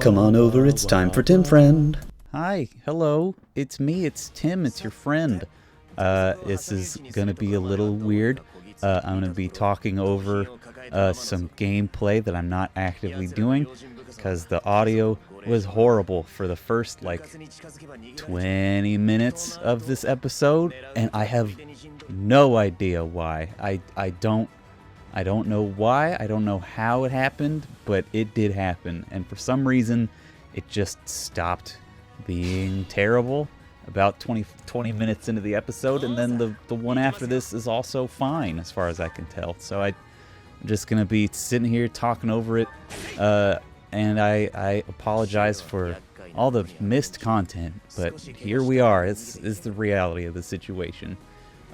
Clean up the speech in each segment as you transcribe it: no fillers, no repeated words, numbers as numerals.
Come on over, it's time for TimFriend. Hi, hello, it's me, it's Tim, it's your friend. This is gonna be a little weird. I'm gonna be talking over some gameplay that I'm not actively doing because the audio was horrible for the first like 20 minutes of this episode, and I have no idea why. I don't know why, I don't know how it happened, but it did happen, and for some reason it just stopped being terrible about 20 minutes into the episode, and then the one after this is also fine as far as I can tell. So I'm just gonna be sitting here talking over it, and I apologize for all the missed content, but here we are. It's the reality of the situation.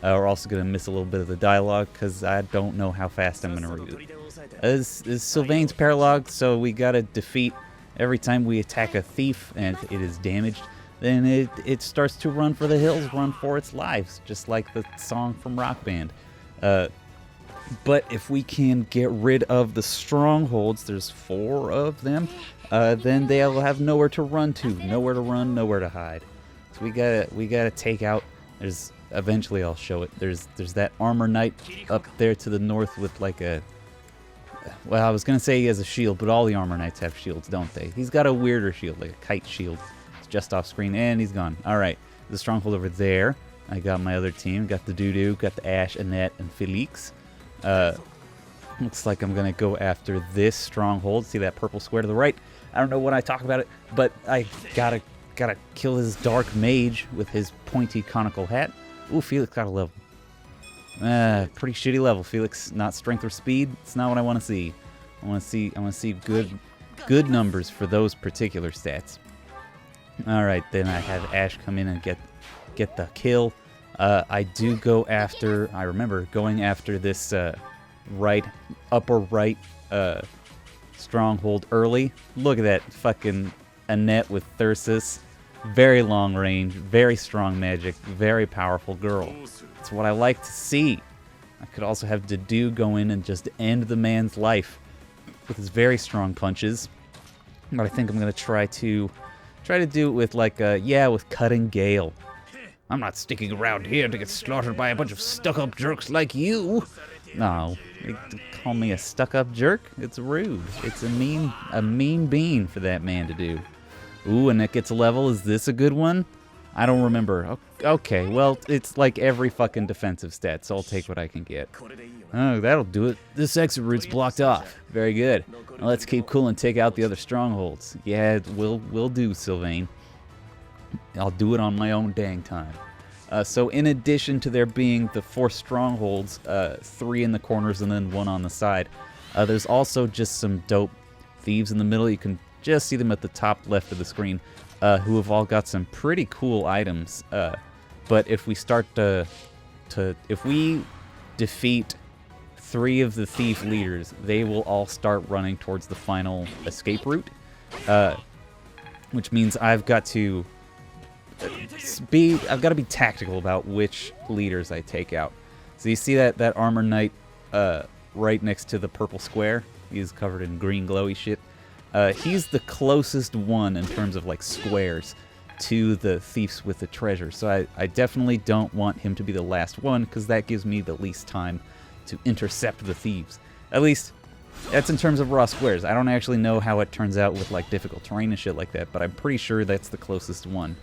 We're also going to miss a little bit of the dialogue because I don't know how fast I'm going to read it. This is Sylvain's paralogue, so we got to defeat every time we attack a thief and it is damaged. Then it starts to run for the hills, run for its lives, just like the song from Rock Band. But if we can get rid of the strongholds, there's 4 of them, then they'll have nowhere to run to, nowhere to run, nowhere to hide. So we gotta take out. Eventually I'll show it. There's that armor knight up there to the north with like a, well, I was gonna say he has a shield, but all the armor knights have shields, don't they? He's got a weirder shield, like a kite shield. It's just off screen, and he's gone. All right, the stronghold over there. I got my other team. Got the Doo-Doo, got the Ash, Annette, and Felix. Looks like I'm gonna go after this stronghold. See that purple square to the right? I don't know when I talk about it, but I gotta kill his dark mage with his pointy conical hat. Ooh, Felix got a level. Pretty shitty level, Felix. Not strength or speed. It's not what I want to see. I want to see good numbers for those particular stats. All right, then I have Ash come in and get the kill. I do go after. I remember going after this upper right stronghold early. Look at that fucking Annette with Thyrsus. Very long range, very strong magic, very powerful girl. It's what I like to see. I could also have Doo-Doo go in and just end the man's life with his very strong punches. But I think I'm gonna try to do it with like with Cutting Gale. I'm not sticking around here to get slaughtered by a bunch of stuck-up jerks like you. No, you call me a stuck-up jerk? It's rude. It's a mean bean for that man to do. Ooh, and it gets a level. Is this a good one? I don't remember. Okay, well, it's like every fucking defensive stat, so I'll take what I can get. Oh, that'll do it. This exit route's blocked off. Very good. Now let's keep cool and take out the other strongholds. Yeah, we'll do, Sylvain. I'll do it on my own dang time. So in addition to there being the 4 strongholds, 3 in the corners and then 1 on the side, there's also just some dope thieves in the middle. You can just see them at the top left of the screen, who have all got some pretty cool items. But if we start if we defeat 3 of the thief leaders, they will all start running towards the final escape route, which means I've got to be tactical about which leaders I take out. So you see that armor knight right next to the purple square? He's covered in green glowy shit. He's the closest one in terms of like squares to the thieves with the treasure. So I definitely don't want him to be the last one, because that gives me the least time to intercept the thieves. At least that's in terms of raw squares. I don't actually know how it turns out with like difficult terrain and shit like that, but I'm pretty sure that's the closest one.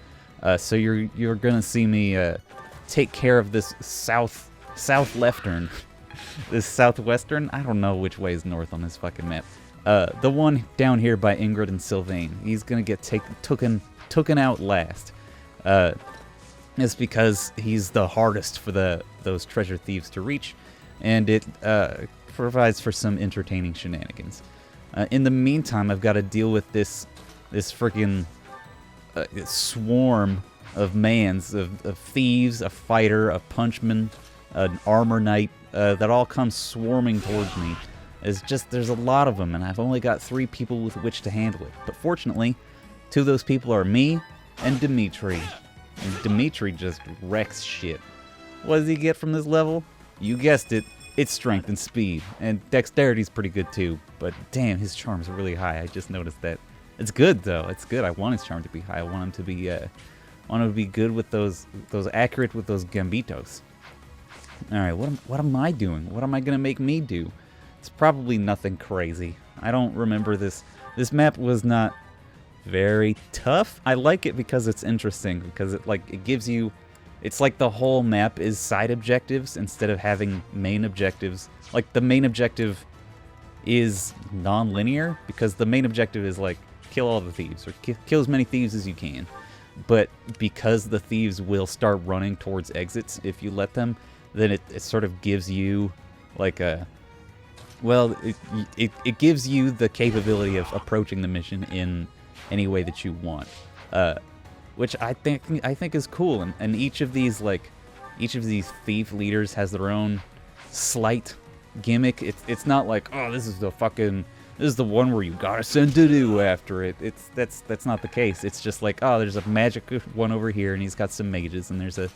So you're gonna see me take care of this south leftern, this southwestern. I don't know which way is north on this fucking map. The one down here by Ingrid and Sylvain. He's gonna get taken out last. It's because he's the hardest for those treasure thieves to reach, and it provides for some entertaining shenanigans. In the meantime, I've got to deal with this freaking swarm of mans, of thieves, a fighter, a punchman, an armor knight, that all come swarming towards me. There's a lot of them, and I've only got 3 people with which to handle it. But fortunately, 2 of those people are me and Dimitri. And Dimitri just wrecks shit. What does he get from this level? You guessed it, it's strength and speed. And dexterity's pretty good too, but damn, his charm's really high. I just noticed that. It's good though. It's good. I want his charm to be high. I want him to be good with those accurate with those gambitos. All right, what am I doing? What am I gonna make me do? It's probably nothing crazy. I don't remember this. This map was not very tough. I like it because it's interesting, because it gives you, it's like the whole map is side objectives instead of having main objectives. Like the main objective is non-linear, because the main objective is like kill all the thieves, or kill as many thieves as you can. But because the thieves will start running towards exits if you let them, then it sort of gives you like a, well, it gives you the capability of approaching the mission in any way that you want, which I think is cool. And each of these thief leaders has their own slight gimmick. It's not like, oh, this is the one where you gotta send Dudu after it. That's not the case. It's just like, oh, there's a magic one over here and he's got some mages, and there's a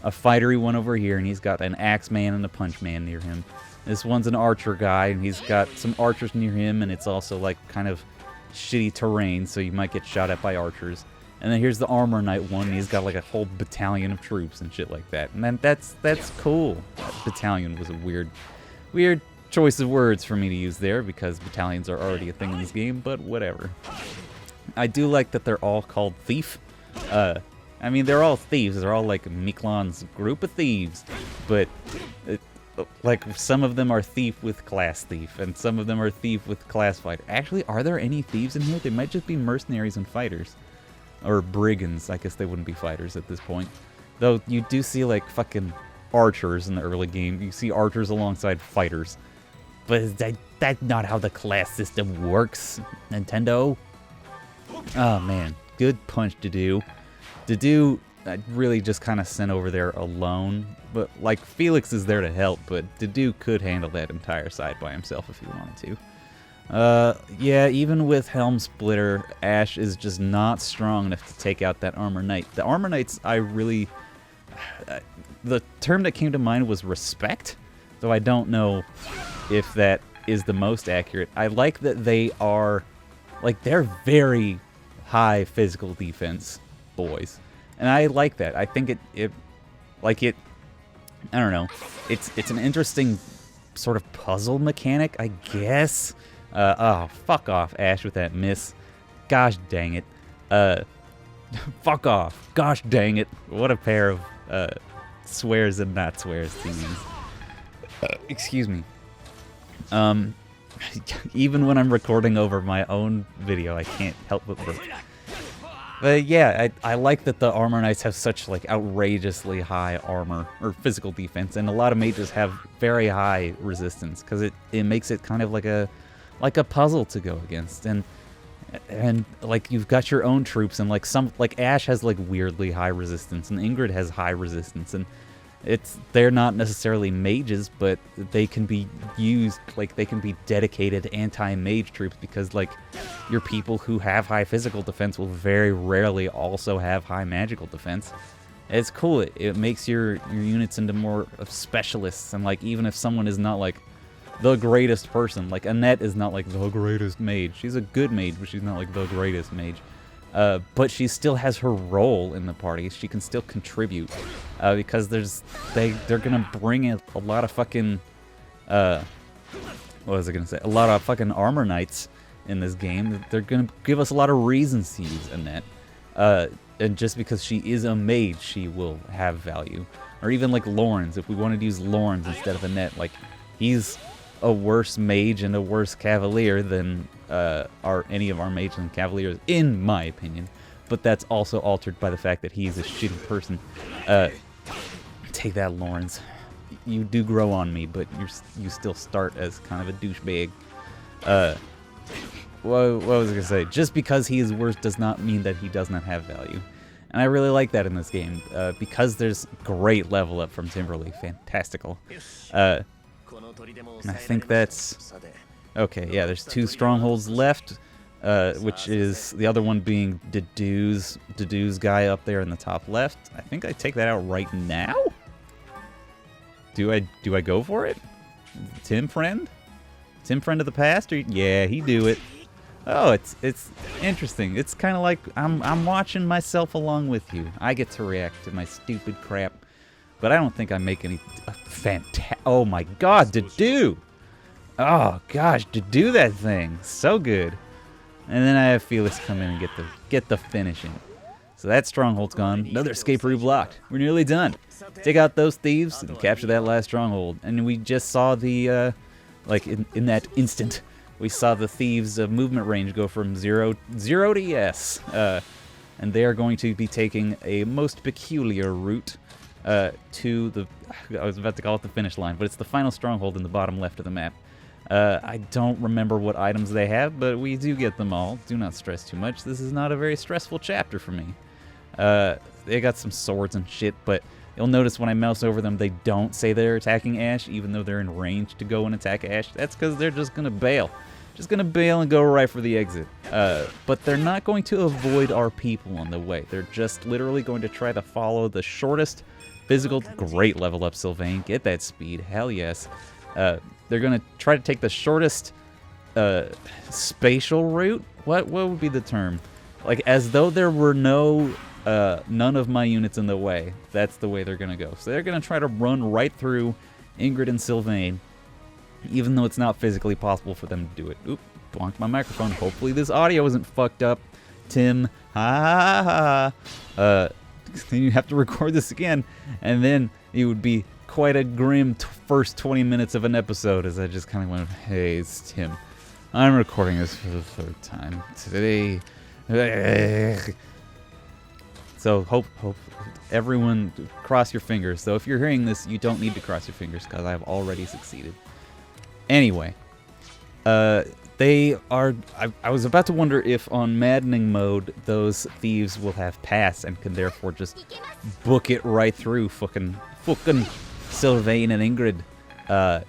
fightery one over here and he's got an axe man and a punch man near him. This one's an archer guy and he's got some archers near him, and it's also like kind of shitty terrain, so you might get shot at by archers. And then here's the armor knight one, and he's got like a whole battalion of troops and shit like that. And then that's cool. Battalion was a weird choice of words for me to use there, because battalions are already a thing in this game, but whatever. I do like that they're all called Thief. I mean, they're all thieves. They're all like Miklon's group of thieves, but like some of them are thief with class thief, and some of them are thief with class fighter. Actually, are there any thieves in here? They might just be mercenaries and fighters. Or brigands. I guess they wouldn't be fighters at this point. Though you do see like fucking archers in the early game. You see archers alongside fighters. But that's not how the class system works, Nintendo. Oh man, good punch Dudu. Dudu really just kind of sent over there alone. But like Felix is there to help, but Dudu could handle that entire side by himself if he wanted to. Yeah, even with Helm Splitter, Ash is just not strong enough to take out that Armor Knight. The Armor Knights, the term that came to mind was respect, though I don't know if that is the most accurate. I like that they are, like, they're very high physical defense boys. And I like that. I think I don't know, it's an interesting sort of puzzle mechanic, I guess. Oh, fuck off, Ash, with that miss. Gosh dang it. Fuck off. Gosh dang it. What a pair of swears and not swears to use. Excuse me. Even when I'm recording over my own video, I can't help but look. But yeah, I like that the Armor Knights have such like outrageously high armor or physical defense, and a lot of mages have very high resistance, because it makes it kind of like a puzzle to go against, and like you've got your own troops, and like Ash has like weirdly high resistance, and Ingrid has high resistance, and they're not necessarily mages, but they can be used, like they can be dedicated anti-mage troops, because like your people who have high physical defense will very rarely also have high magical defense. It's cool. It makes your units into more of specialists, and like even if someone is not like the greatest person, like Annette is not like the greatest mage. She's a good mage, but she's not like the greatest mage. But she still has her role in the party. She can still contribute, because they're gonna bring in a lot of fucking what was I gonna say? A lot of fucking Armor Knights in this game. They're gonna give us a lot of reasons to use Annette, and just because she is a mage, she will have value. Or even like Lawrence, if we wanted to use Lawrence instead of Annette, like he's a worse mage and a worse cavalier than any of our mages and cavaliers, in my opinion. But that's also altered by the fact that he's a shitty person. Take that, Lawrence. You do grow on me, but you still start as kind of a douchebag. What was I gonna say? Just because he is worse does not mean that he does not have value. And I really like that in this game, because there's great level up from Timberlake. Fantastical. And I think that's okay. Yeah, there's 2 strongholds left, which is the other one being Dedu's guy up there in the top left. I think I take that out right now. Do I go for it? TimFriend of the past? Or, yeah, he do it. Oh, it's interesting. It's kind of like I'm watching myself along with you. I get to react to my stupid crap, but I don't think I make any Oh my God, to do! Oh gosh, to do that thing, so good. And then I have Felix come in and get the finishing. So that stronghold's gone. Another escape route blocked. We're nearly done. Take out those thieves and capture that last stronghold. And we just saw the like in that instant, we saw the thieves' movement range go from zero to yes. And they are going to be taking a most peculiar route to the, I was about to call it the finish line, but it's the final stronghold in the bottom left of the map. I don't remember what items they have, but we do get them all. Do not stress too much. This is not a very stressful chapter for me. They got some swords and shit, but you'll notice when I mouse over them, they don't say they're attacking Ash, even though they're in range to go and attack Ash. That's because they're just going to bail. Just going to bail and go right for the exit. But they're not going to avoid our people on the way. They're just literally going to try to follow the shortest physical, great level up Sylvain. Get that speed. Hell yes. They're going to try to take the shortest spatial route. What would be the term? Like, as though there were none of my units in the way. That's the way they're going to go. So they're going to try to run right through Ingrid and Sylvain, even though it's not physically possible for them to do it. Oop, bonked my microphone. Hopefully this audio isn't fucked up. Tim, ha ha ha. Then you have to record this again, and then it would be quite a grim first 20 minutes of an episode as I just kind of went, hey, it's Tim. I'm recording this for the third time today. So hope everyone cross your fingers. Though if you're hearing this, you don't need to cross your fingers because I've already succeeded. Anyway, they are. I was about to wonder if on maddening mode those thieves will have pass and can therefore just book it right through fucking Sylvain and Ingrid.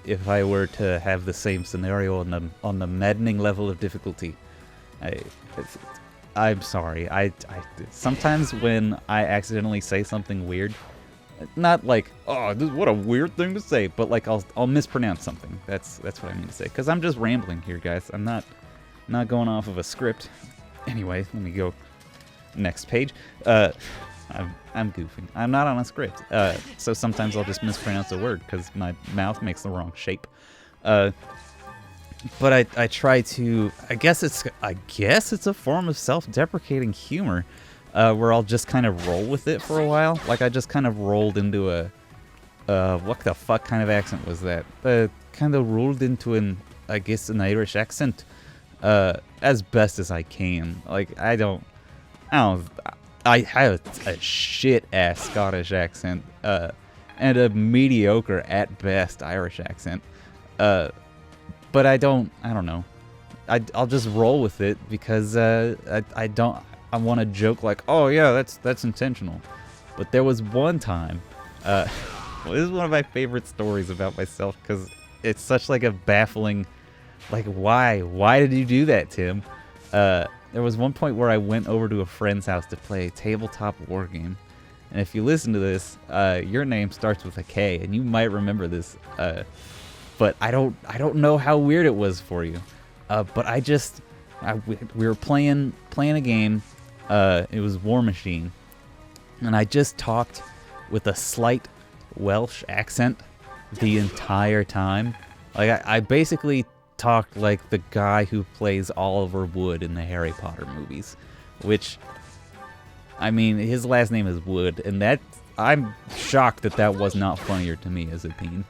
If I were to have the same scenario on the maddening level of difficulty, I'm sorry. I sometimes when I accidentally say something weird, not like, oh, what a weird thing to say, but like I'll mispronounce something. That's what I mean to say. Because I'm just rambling here, guys. I'm not going off of a script. Anyway, let me go next page. I'm goofing. I'm not on a script. So sometimes I'll just mispronounce a word because my mouth makes the wrong shape. But I try to. I guess it's a form of self-deprecating humor. Where I'll just kind of roll with it for a while. Like I just kind of rolled into what the fuck kind of accent was that? Kind of rolled into an Irish accent, as best as I can. Like I have a shit ass Scottish accent, and a mediocre at best Irish accent. But I don't know. I'll just roll with it because I want to joke like, oh yeah, that's intentional. But there was one time, well, this is one of my favorite stories about myself because it's such like a baffling, like why did you do that, Tim? There was one point where I went over to a friend's house to play a tabletop war game, and if you listen to this, your name starts with a K, and you might remember this, but I don't know how weird it was for you, but we were playing a game. It was War Machine, and I just talked with a slight Welsh accent the entire time. Like I basically talked like the guy who plays Oliver Wood in the Harry Potter movies, which, I mean, his last name is Wood, and I'm shocked that was not funnier to me as a teen.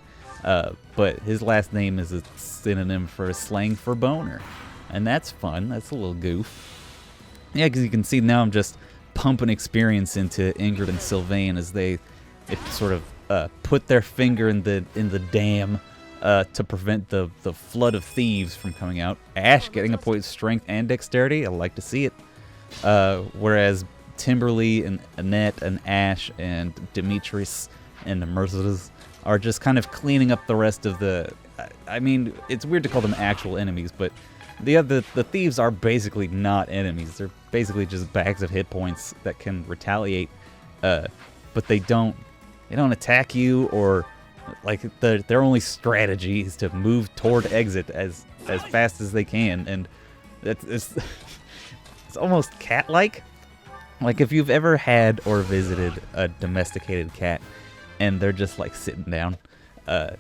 But his last name is a synonym for slang for boner, and that's fun. That's a little goof. Yeah, because you can see now I'm just pumping experience into Ingrid and Sylvain as they sort of put their finger in the dam to prevent the flood of thieves from coming out. Ash getting a point of strength and dexterity. I like to see it. Whereas Timberly and Annette and Ash and Demetrius and the Mercedes are just kind of cleaning up the rest of the... I mean, it's weird to call them actual enemies, but the thieves are basically not enemies. They're basically just bags of hit points that can retaliate, but they don't attack you, or like their only strategy is to move toward exit as fast as they can. And It's almost cat-like. Like if you've ever had or visited a domesticated cat and they're just like sitting down,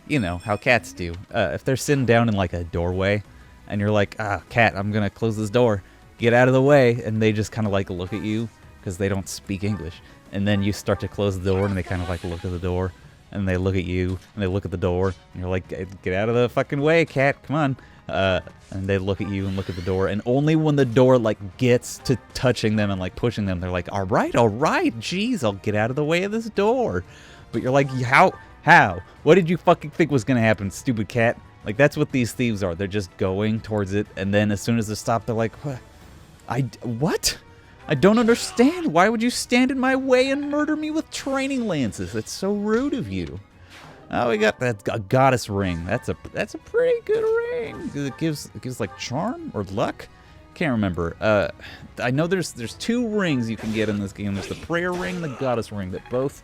you know how cats do. If they're sitting down in like a doorway and you're like, cat, I'm gonna close this door, get out of the way, and they just kind of like look at you because they don't speak English, and then you start to close the door and they kind of like look at the door and they look at you and they look at the door and you're like, get out of the fucking way, cat, come on. And they look at you and look at the door, and only when the door like gets to touching them and like pushing them, they're like, all right, jeez, I'll get out of the way of this door. But you're like, how? What did you fucking think was gonna happen, stupid cat? Like, that's what these thieves are. They're just going towards it, and then as soon as they stop, they're like, what? I don't understand. Why would you stand in my way and murder me with training lances? That's so rude of you. Oh, we got that goddess ring. That's a pretty good ring. It gives like charm or luck. Can't remember. I know there's 2 rings you can get in this game. There's the prayer ring and the goddess ring that both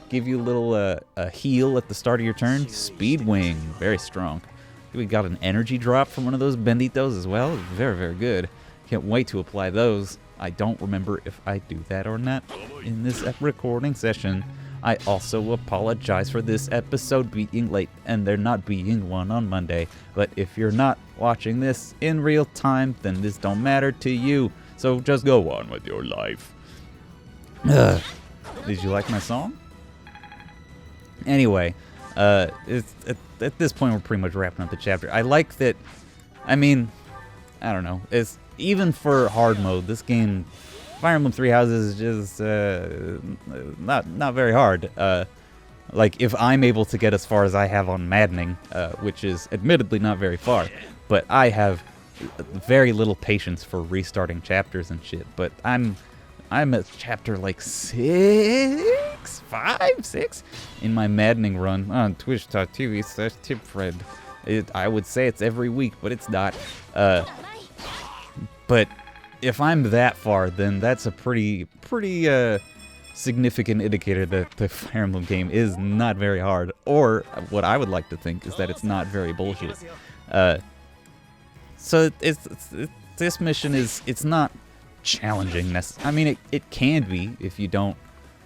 give you a little a heal at the start of your turn. Speed wing, very strong. We got an energy drop from one of those benditos as well. Very, very good. Can't wait to apply those. I don't remember if I do that or not in this recording session. I also apologize for this episode being late, and there not being one on Monday. But if you're not watching this in real time, then this don't matter to you. So just go on with your life. Did you like my song? Anyway, at this point we're pretty much wrapping up the chapter. I like that. I mean, I don't know. It's even for hard mode. This game, Fire Emblem Three Houses, is just not very hard. Like if I'm able to get as far as I have on Maddening, which is admittedly not very far, but I have very little patience for restarting chapters and shit. But I'm at chapter like 6 in my Maddening run on twitch.tv/TimFriend. I would say it's every week, but it's not. But if I'm that far, then that's a pretty significant indicator that the Fire Emblem game is not very hard. Or what I would like to think is that it's not very bullshit. So this mission it's not challenging. I mean, it can be if you don't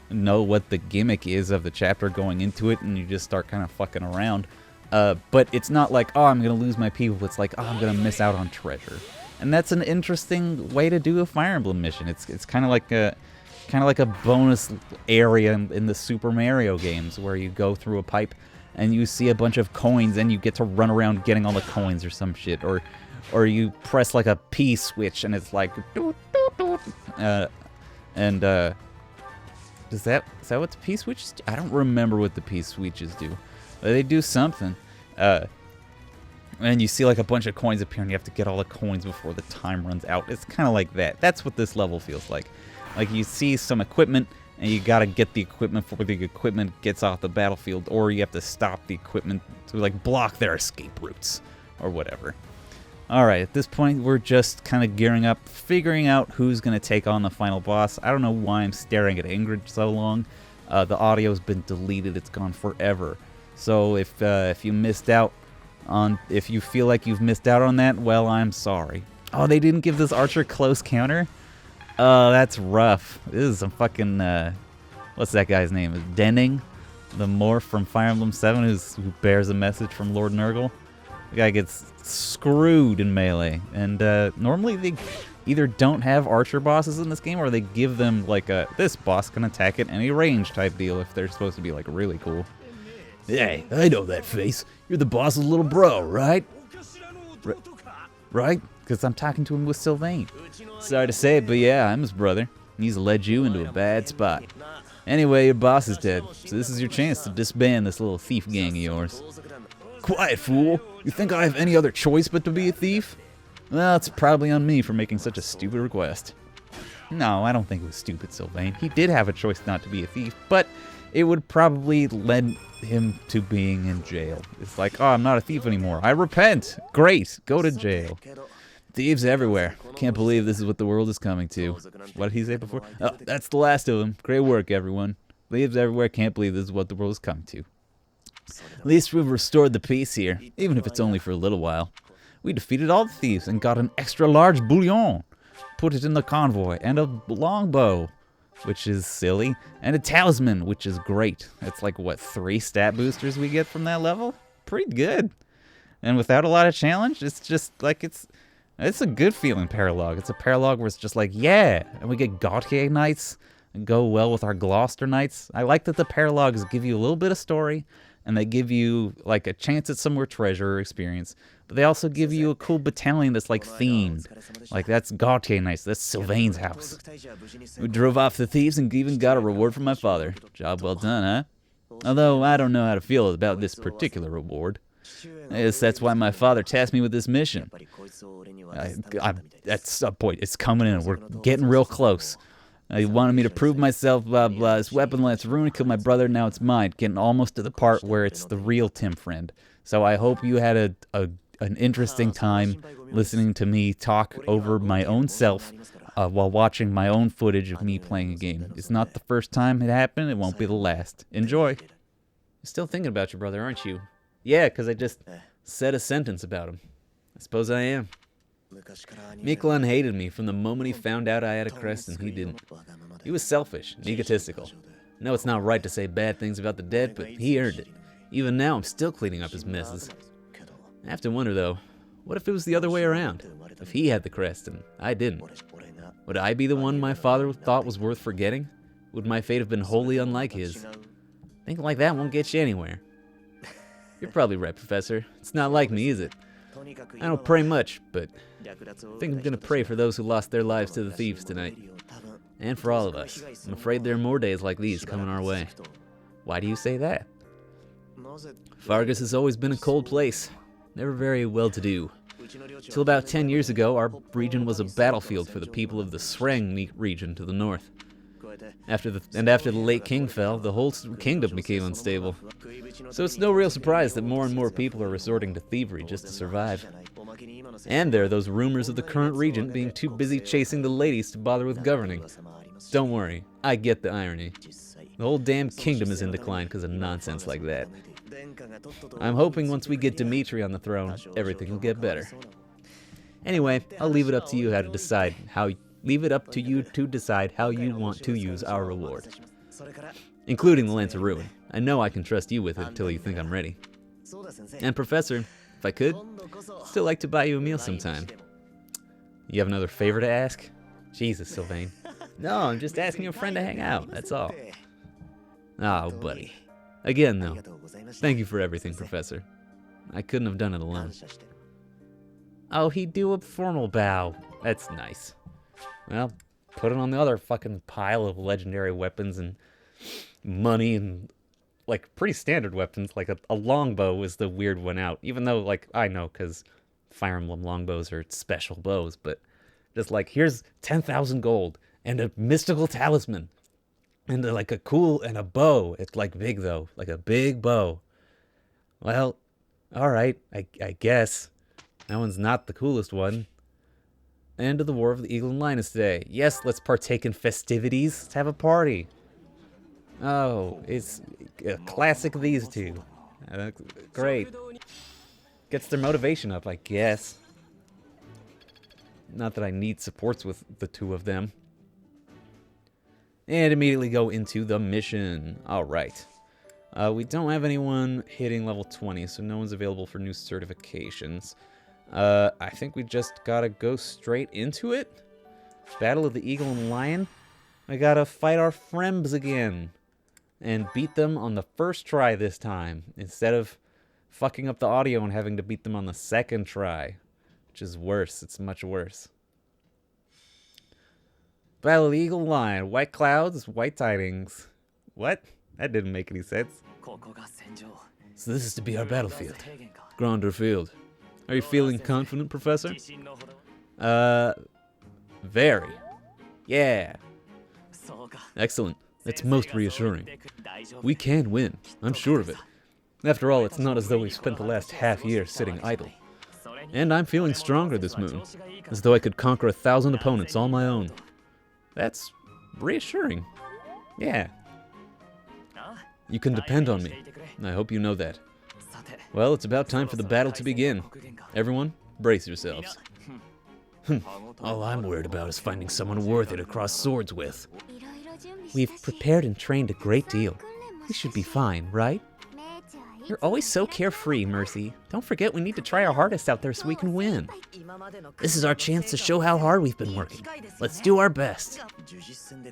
know what the gimmick is of the chapter going into it and you just start kind of fucking around. But it's not like, oh, I'm gonna lose my people. It's like, oh, I'm gonna miss out on treasure. And that's an interesting way to do a Fire Emblem mission. It's kind of like a bonus area in the Super Mario games where you go through a pipe and you see a bunch of coins and you get to run around getting all the coins or some shit, or you press like a P switch and it's like doot, doot, doot. Is that what the P switches do? I don't remember what the P switches do. But they do something. And you see like a bunch of coins appear and you have to get all the coins before the time runs out. It's kind of like that. That's what this level feels like. Like you see some equipment and you gotta get the equipment before the equipment gets off the battlefield, or you have to stop the equipment to like block their escape routes or whatever. Alright, at this point we're just kind of gearing up, figuring out who's gonna take on the final boss. I don't know why I'm staring at Ingrid so long. The audio's been deleted. It's gone forever. So if you missed out on, if you feel like you've missed out on that, well, I'm sorry. Oh, they didn't give this archer close counter? Oh, that's rough. This is some fucking, what's that guy's name? Is Denning, the morph from Fire Emblem 7 who bears a message from Lord Nurgle? The guy gets screwed in Melee. And normally they either don't have archer bosses in this game, or they give them like a, this boss can attack at any range type deal if they're supposed to be like really cool. Hey, I know that face. You're the boss's little bro, right? Right? Because I'm talking to him with Sylvain. Sorry to say it, but yeah, I'm his brother. He's led you into a bad spot. Anyway, your boss is dead, so this is your chance to disband this little thief gang of yours. Quiet, fool. You think I have any other choice but to be a thief? Well, it's probably on me for making such a stupid request. No, I don't think it was stupid, Sylvain. He did have a choice not to be a thief, but it would probably lead him to being in jail. It's like, oh, I'm not a thief anymore. I repent. Great. Go to jail. Thieves everywhere. Can't believe this is what the world is coming to. What did he say before? Oh, that's the last of them. Great work, everyone. Thieves everywhere. Can't believe this is what the world is coming to. At least we've restored the peace here, even if it's only for a little while. We defeated all the thieves and got an extra large bouillon. Put it in the convoy, and a longbow, which is silly, and a talisman, which is great. That's like, what, 3 stat boosters we get from that level? Pretty good. And without a lot of challenge, it's just like, it's a good feeling paralogue. It's a paralogue where it's just like, yeah, and we get Gautier Knights and go well with our Gloucester Knights. I like that the paralogues give you a little bit of story, and they give you like a chance at some more treasure or experience, but they also give you a cool battalion that's like themed. Like that's Gautier Knights, that's Sylvain's house. We drove off the thieves and even got a reward from my father. Job well done, huh? Although I don't know how to feel about this particular reward. I guess that's why my father tasked me with this mission. That's a point. It's coming in. We're getting real close. He wanted me to prove myself, blah, blah. This weapon lets ruin killed my brother, now it's mine. Getting almost to the part where it's the real TimFriend. So I hope you had an interesting time listening to me talk over my own self while watching my own footage of me playing a game. It's not the first time it happened. It won't be the last. Enjoy. You're still thinking about your brother, aren't you? Yeah, because I just said a sentence about him. I suppose I am. Miquelon hated me from the moment he found out I had a crest and he didn't. He was selfish and egotistical. I know it's not right to say bad things about the dead, but he earned it. Even now, I'm still cleaning up his messes. I have to wonder, though, what if it was the other way around? If he had the crest and I didn't? Would I be the one my father thought was worth forgetting? Would my fate have been wholly unlike his? Thinking like that won't get you anywhere. You're probably right, Professor. It's not like me, is it? I don't pray much, but I think I'm gonna pray for those who lost their lives to the thieves tonight. And for all of us. I'm afraid there are more days like these coming our way. Why do you say that? Fargus has always been a cold place. Never very well-to-do. Till about 10 years ago, our region was a battlefield for the people of the Sreng region to the north. After the late king fell, the whole kingdom became unstable. So it's no real surprise that more and more people are resorting to thievery just to survive. And there are those rumors of the current regent being too busy chasing the ladies to bother with governing. Don't worry, I get the irony. The whole damn kingdom is in decline because of nonsense like that. I'm hoping once we get Dimitri on the throne, everything will get better. Anyway, I'll leave it up to you to decide how you want to use our reward. Including the Lance of Ruin. I know I can trust you with it until you think I'm ready. And Professor, if I could, I'd still like to buy you a meal sometime. You have another favor to ask? Jesus, Sylvain. No, I'm just asking your friend to hang out, that's all. Oh, buddy. Again, though, thank you for everything, Professor. I couldn't have done it alone. Oh, he'd do a formal bow. That's nice. Well, put it on the other fucking pile of legendary weapons and money and, like, pretty standard weapons. Like, a longbow is the weird one out. Even though, like, I know, because Fire Emblem longbows are special bows. But just, like, here's 10,000 gold and a mystical talisman. And, like, a cool, and a bow. It's, like, big, though. Like, a big bow. Well, alright, I guess. That one's not the coolest one. End of the War of the Eagle and Linus today. Yes, let's partake in festivities. Let's have a party. Oh, it's a classic of these two. Great. Gets their motivation up, I guess. Not that I need supports with the two of them. And immediately go into the mission. Alright. We don't have anyone hitting level 20, so no one's available for new certifications. I think we just gotta go straight into it. Battle of the Eagle and Lion. I gotta fight our friends again. And beat them on the first try this time. Instead of fucking up the audio and having to beat them on the second try. Which is worse. It's much worse. Battle of the Eagle and Lion. White clouds, white tidings. What? That didn't make any sense. So this is to be our battlefield. Gronder Field. Are you feeling confident, Professor? Very. Yeah. Excellent. That's most reassuring. We can win. I'm sure of it. After all, it's not as though we've spent the last half year sitting idle. And I'm feeling stronger this moon, as though I could conquer 1,000 opponents all my own. That's reassuring. Yeah. You can depend on me. I hope you know that. Well, it's about time for the battle to begin. Everyone, Brace yourselves. All I'm worried about is finding someone worthy to cross swords with. We've prepared and trained a great deal. We should be fine, right? You're always so carefree, Mercy. Don't forget we need to try our hardest out there so we can win. This is our chance to show how hard we've been working. Let's do our best.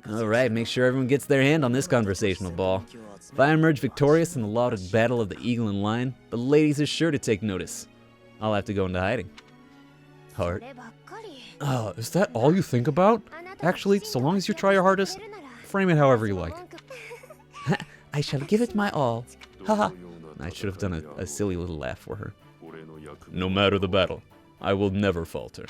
Alright, make sure everyone gets their hand on this conversational ball. If I emerge victorious in the lauded battle of the Eagle and Lion, the ladies are sure to take notice. I'll have to go into hiding. Heart. Is that all you think about? Actually, so long as you try your hardest, frame it however you like. I shall give it my all. Haha. I should have done a silly little laugh for her. No matter the battle, I will never falter.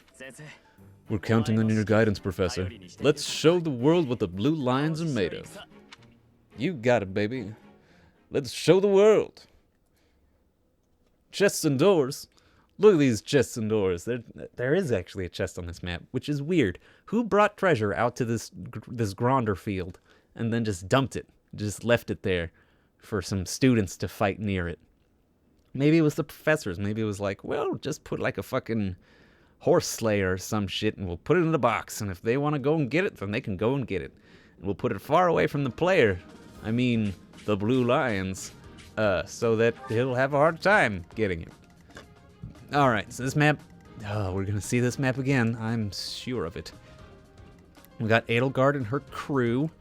We're counting on your guidance, Professor. Let's show the world what the blue lions are made of. You got it, baby. Let's show the world. Chests and doors. Look at these chests and doors. There is actually a chest on this map, which is weird. Who brought treasure out to this Gronder field and then just dumped it? Just left it there for some students to fight near it. Maybe it was the professors. Maybe it was like, well, just put like a fucking horse slayer or some shit and we'll put it in a box. And if they want to go and get it, then they can go and get it. And we'll put it far away from the player. I mean, the blue lions. So that he'll have a hard time getting it. Alright, so this map, we're going to see this map again. I'm sure of it. We got Edelgard and her crew.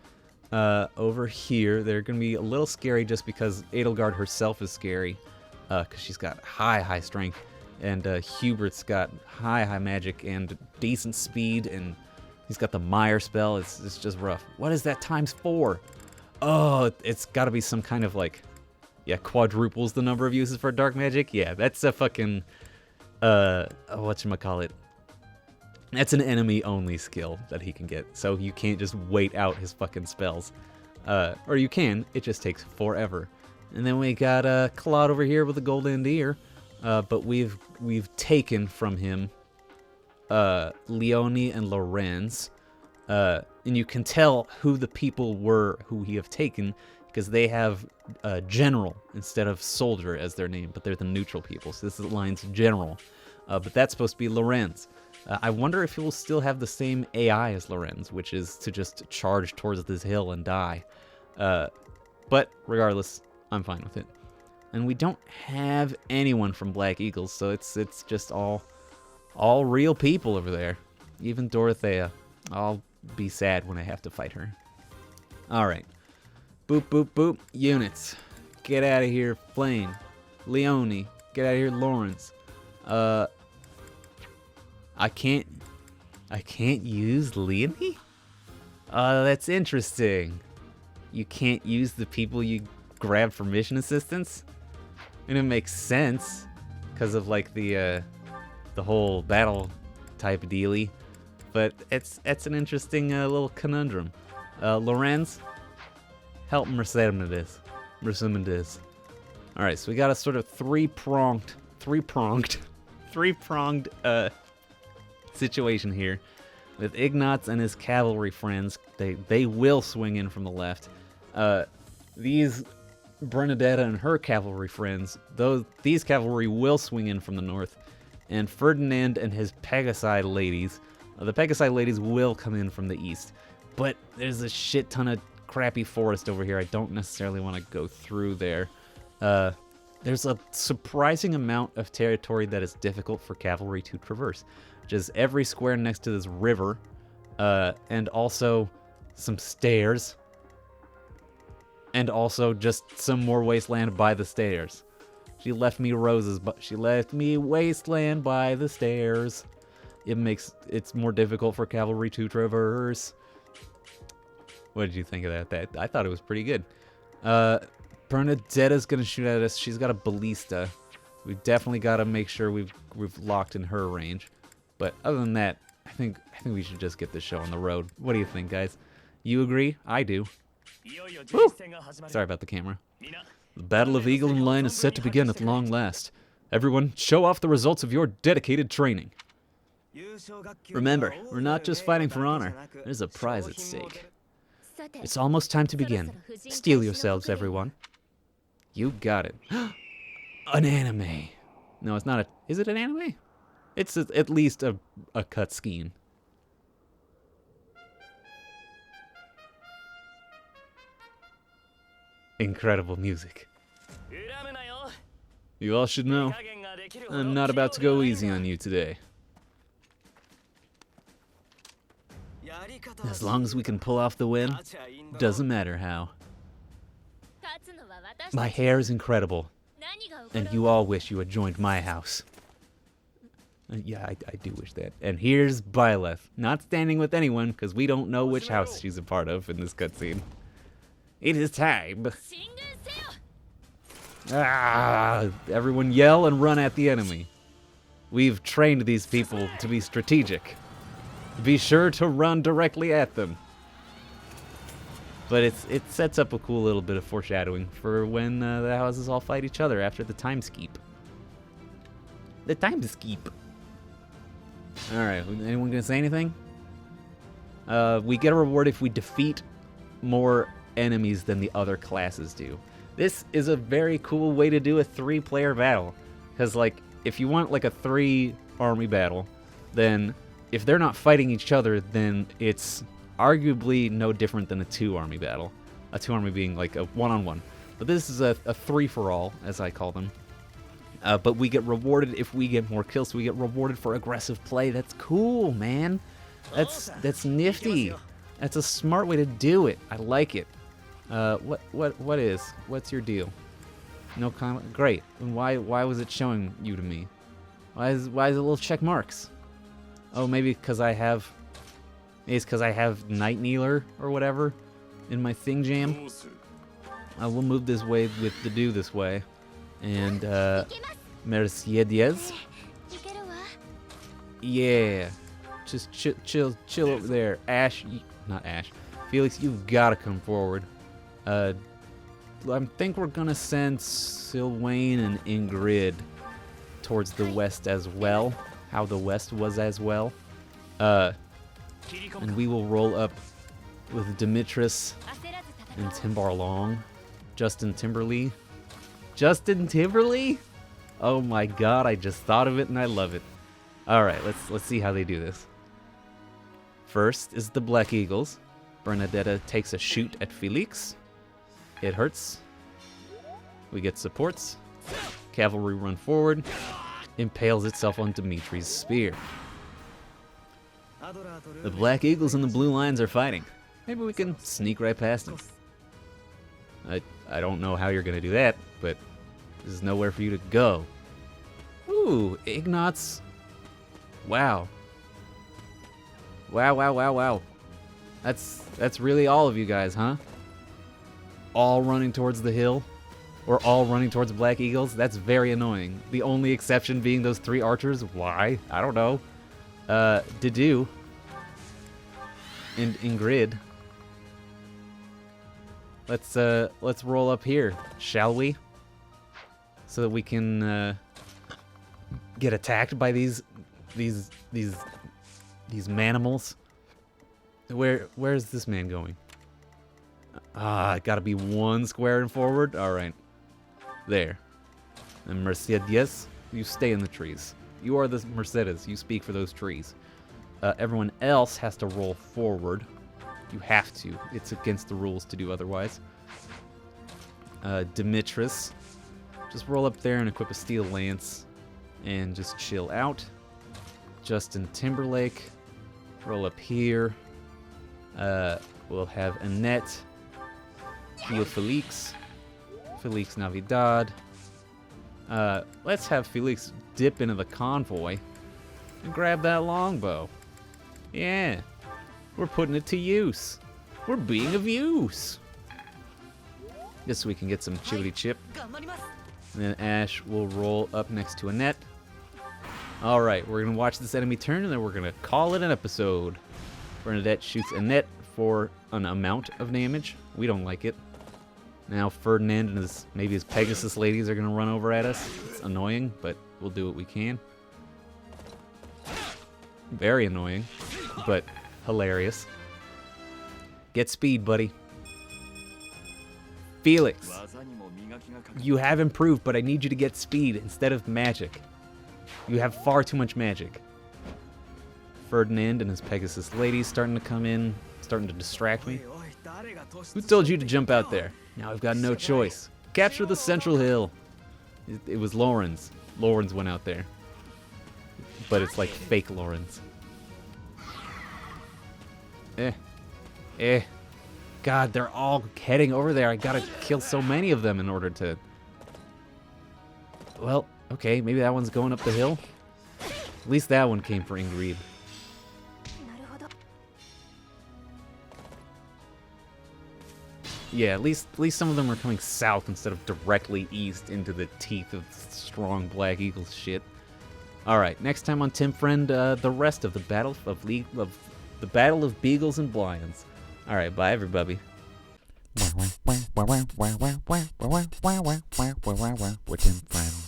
Over here, they're going to be a little scary just because Edelgard herself is scary, because she's got high strength, and Hubert's got high magic and decent speed, and he's got the Meyer spell. It's just rough. What is that times 4? Oh, it's got to be some kind of like, yeah, quadruples the number of uses for dark magic. Yeah, that's a fucking, whatchamacallit. That's an enemy-only skill that he can get, so you can't just wait out his fucking spells. Or you can, it just takes forever. And then we got Claude over here with the golden ear, but we've taken from him Leonie and Lorenz, and you can tell who the people were who we have taken because they have general instead of soldier as their name, but they're the neutral people, so this is Lion's general. But that's supposed to be Lorenz. I wonder if he will still have the same AI as Lorenz, which is to just charge towards this hill and die. But regardless, I'm fine with it. And we don't have anyone from Black Eagles, so it's just all real people over there. Even Dorothea. I'll be sad when I have to fight her. Alright. Boop, boop, boop. Units. Get out of here, Flame. Leonie. Get out of here, Lawrence. I can't use Leonie? That's interesting. You can't use the people you grab for mission assistance? And it makes sense, because of like the whole battle type dealy. But it's an interesting little conundrum. Lorenz, help Mercedes. Alright, so we got a sort of three-pronged situation here with Ignatz and his cavalry friends. They will swing in from the left. These Bernadetta and her cavalry friends, these cavalry will swing in from the north, and Ferdinand and his Pegasi ladies, the Pegasi ladies will come in from the east. But there's a shit ton of crappy forest over here. I don't necessarily want to go through there. There's a surprising amount of territory that is difficult for cavalry to traverse, which is every square next to this river, and also some stairs, and also just some more wasteland by the stairs. She left me roses, but she left me wasteland by the stairs. It's more difficult for cavalry to traverse. What did you think of that? I thought it was pretty good. Bernadetta's gonna shoot at us. She's got a ballista. We've definitely got to make sure we've locked in her range. But other than that, I think we should just get this show on the road. What do you think, guys? You agree? I do. Woo! Sorry about the camera. The Battle of Eagle and Lion is set to begin at long last. Everyone, show off the results of your dedicated training. Remember, we're not just fighting for honor. There's a prize at stake. It's almost time to begin. Steel yourselves, everyone. You got it. An anime. No, it's not a... Is it an anime? It's at least a cut scheme. Incredible music. You all should know, I'm not about to go easy on you today. As long as we can pull off the win, doesn't matter how. My hair is incredible, and you all wish you had joined my house. Yeah, I do wish that. And here's Byleth, not standing with anyone, because we don't know which house she's a part of in this cutscene. It is time. Ah! Everyone yell and run at the enemy. We've trained these people to be strategic. Be sure to run directly at them. But it sets up a cool little bit of foreshadowing for when the houses all fight each other after the time skip. The time skip. Alright, anyone gonna say anything? We get a reward if we defeat more enemies than the other classes do. This is a very cool way to do a 3-player battle. Because, like, if you want, like, a 3-army battle, then if they're not fighting each other, then it's arguably no different than a 2-army battle. A 2-army being, like, a 1-on-1. But this is a 3-for-all, as I call them. But we get rewarded if we get more kills, so we get rewarded for aggressive play. That's cool, man. That's nifty. That's a smart way to do it. I like it. What's your deal? No comment. Great. And why was it showing you to me? Why is it little check marks? Oh, maybe because I have. Maybe it's because I have Night Kneeler or whatever in my thing jam. I will move this way with the do this way. And, Mercedes. Yeah. Just chill over there. Ash, not Ash. Felix, you've got to come forward. I think we're going to send Sylvain and Ingrid towards the west as well. How the west was as well. And we will roll up with Demetris and Timbarlong. Justin Timberley. Justin Timberley? Oh my god, I just thought of it and I love it. Alright, let's see how they do this. First is the Black Eagles. Bernadetta takes a shoot at Felix. It hurts. We get supports. Cavalry run forward. Impales itself on Dimitri's spear. The Black Eagles and the Blue Lions are fighting. Maybe we can sneak right past them. I don't know how you're gonna do that, but there's nowhere for you to go. Ooh, Ignatz. Wow. Wow. That's really all of you guys, huh? All running towards the hill? Or all running towards Black Eagles? That's very annoying. The only exception being those 3 archers. Why? I don't know. Dedu. And Ingrid. Let's roll up here, shall we? So that we can get attacked by these manimals. Where's this man going? Gotta be 1 square and forward. All right, there. And Mercedes, you stay in the trees. You are the Mercedes. You speak for those trees. Everyone else has to roll forward. You have to. It's against the rules to do otherwise. Demetris, just roll up there and equip a steel lance and just chill out. Justin Timberlake, roll up here. We'll have Annette, heal Felix, Felix Navidad. Let's have Felix dip into the convoy and grab that longbow. Yeah. We're putting it to use. We're being of use. Just so we can get some chibbity chip. And then Ash will roll up next to Annette. Alright, we're going to watch this enemy turn and then we're going to call it an episode. Bernadette shoots Annette for an amount of damage. We don't like it. Now Ferdinand and maybe his Pegasus ladies are going to run over at us. It's annoying, but we'll do what we can. Very annoying, but hilarious. Get speed, buddy. Felix, you have improved, but I need you to get speed instead of magic. You have far too much magic. Ferdinand and his Pegasus lady starting to come in, starting to distract me. Who told you to jump out there? Now I've got no choice. Capture the central hill. It was Lawrence. Lawrence went out there. But it's like fake Lawrence. God, they're all heading over there. I gotta kill so many of them in order to... Well, okay, maybe that one's going up the hill. At least that one came for Ingrid. Yeah, at least some of them are coming south instead of directly east into the teeth of strong Black Eagle shit. All right, next time on TimFriend, the rest of the battle of Beagles and Blions. All right, bye everybody. We're TimFriend.